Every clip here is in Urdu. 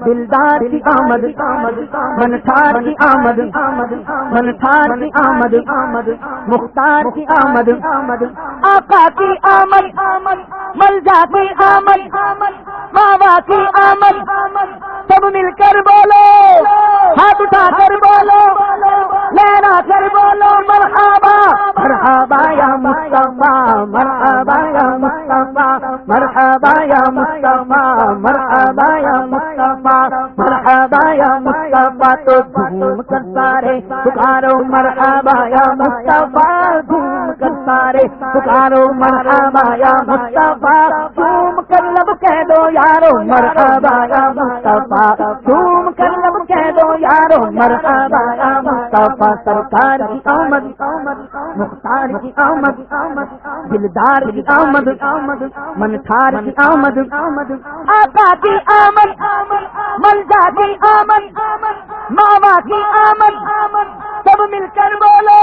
دلدار کی آمد منٹھار کی آمد منٹھار کی آمد مختار کی آمد آقا کی آمد ملجا کی آمد بابا کی آمد سب مل کر بولو ہاتھ اٹھا کر بولو لہرا کر بولو مرحبا مرحبا یا مصطفیٰ مرحبا یا مصطفیٰ مرحبا یا مصطفیٰ مرحبا یا مصطفیٰ مرحبا یا مصطفیٰ تو جھوم کر سارے پکارو مرحبا یا مصطفیٰ جھوم کر سارے پکارو مرحبا یا مصطفیٰ جھوم کر لب کہہ دو یارو مرحبا یا مصطفیٰ جھوم کر لب کہہ دو یارو مرحبا یا مصطفیٰ سرکار کی آمد مختار کی آمد دلدار کی آمد منٹھار کی آمد آقا کی آمد ملجا کی آمد ماوا کی آمد سب مل کر بولو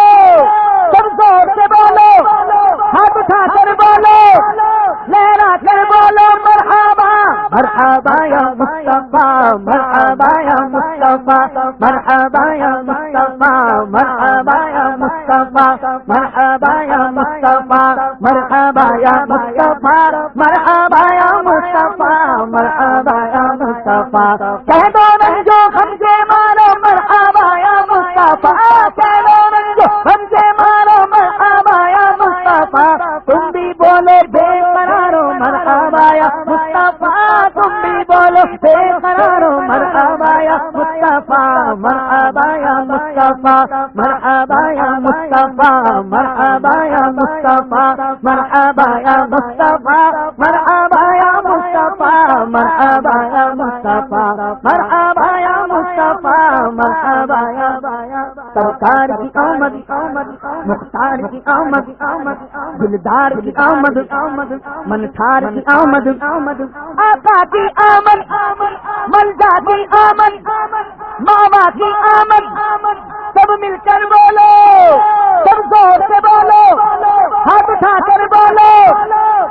سب زور سے بولو ہاتھ اٹھا کر بولو لہرا کر بولو مرحبا مرحبا یا مصطفیٰ مرحبا یا مصطفیٰ مرحبا یا مصطفیٰ مرحبا یا مصطفیٰ مرحبا یا مصطفیٰ مرحبا یا مصطفیٰ مرحبا یا مصطفیٰ مرحبا یا مصطفیٰ کہہ دو رنجو ہم سے مارو مرحبا یا مصطفیٰ کہہ دو رنجو ہم سے مارو مرحبا یا مصطفیٰ تم بھی بولے بے قرارو مرحبا یا مصطفیٰ تم بھی بولو بے قرارو مرحبا یا مصطفیٰ مرحبا یا مصطفیٰ مرحبا یا مصطفیٰ مرحبا یا مصطفیٰ مرحبا یا مصطفیٰ مرحبا یا مصطفیٰ مرحبا یا مصطفیٰ مرحبا یا مصطفیٰ مرحبا یا سرکار کی آمد مختار کی آمد دلدار کی آمد منٹھار کی آمد آقا کی آمد ملجا کی آمد ماوا کی آمد سب مل کر بولو سب زور سے بولو ہاتھ اٹھا کر بولو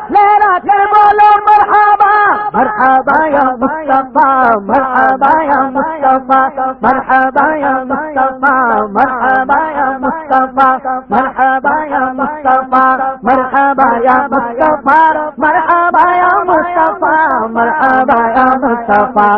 لہرا کر بولو مرحبا مرحبا یا مصطفیٰ مرحبا یا مصطفیٰ مرحبا یا مصطفیٰ مرحبا یا مصطفیٰ مرحبا یا مصطفیٰ مرحبا یا مصطفیٰ مرحبا یا مصطفیٰ مرحبا یا مصطفیٰ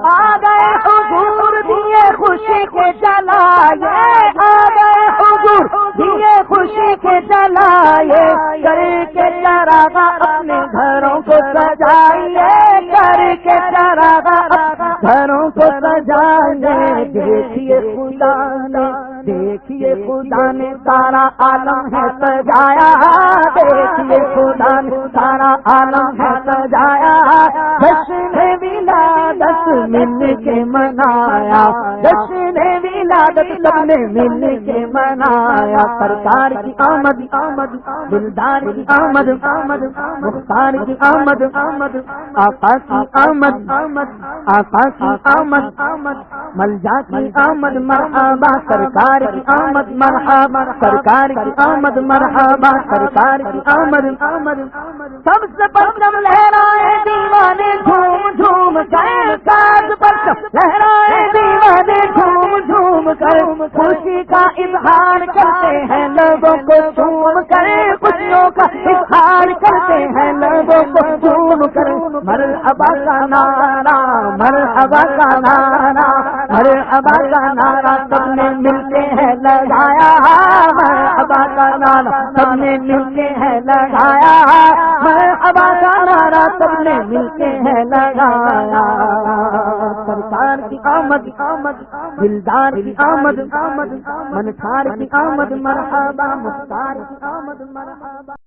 آ گئے حضور دیے خوشی کے جلائے آ گئے حضور دیے خوشی کے جلائے کر کے چراغ اپنے گھروں کو سجائیے کر کے چراغ گھروں کو سجائیے دیکھیے خدا نے سارا عالم ہے سجایا دیکھیے خدا نے سارا عالم ہے سجایا جشن ولادت مل کے منایا جشن ولادت سب نے مل کے منایا سرکار کی آمد دلدار کی آمد مختار کی آمد آقا کی آمد آقا کی آمد ملجا کی آمد مرحبا سرکار کی آمد مرحبا سرکار کی آمد مرحبا سرکار کی آمد سب سے پرچم لہرائے دیوانے جھوم جھوم کر کاج پرچم لہرائے دیوانے جھوم جھوم کر خوشی کا اظہار کرتے ہیں لوگوں کو جھوم کر خوشیوں کا اظہار کرتے ہیں لوگوں کو جھوم کر مرحبا کا نعرہ مرحبا کا نعرہ مرحبا کا نعرہ سب نے مل کے ہے لگایا مرحبا کا نعرہ سب نے مل کے ہے لگایا مرحبا کا نعرہ سب نے مل کے ہے لگایا سرکار کی آمد دلدار کی آمد منٹھار کی آمد مرحبا مختار کی آمد مرحبا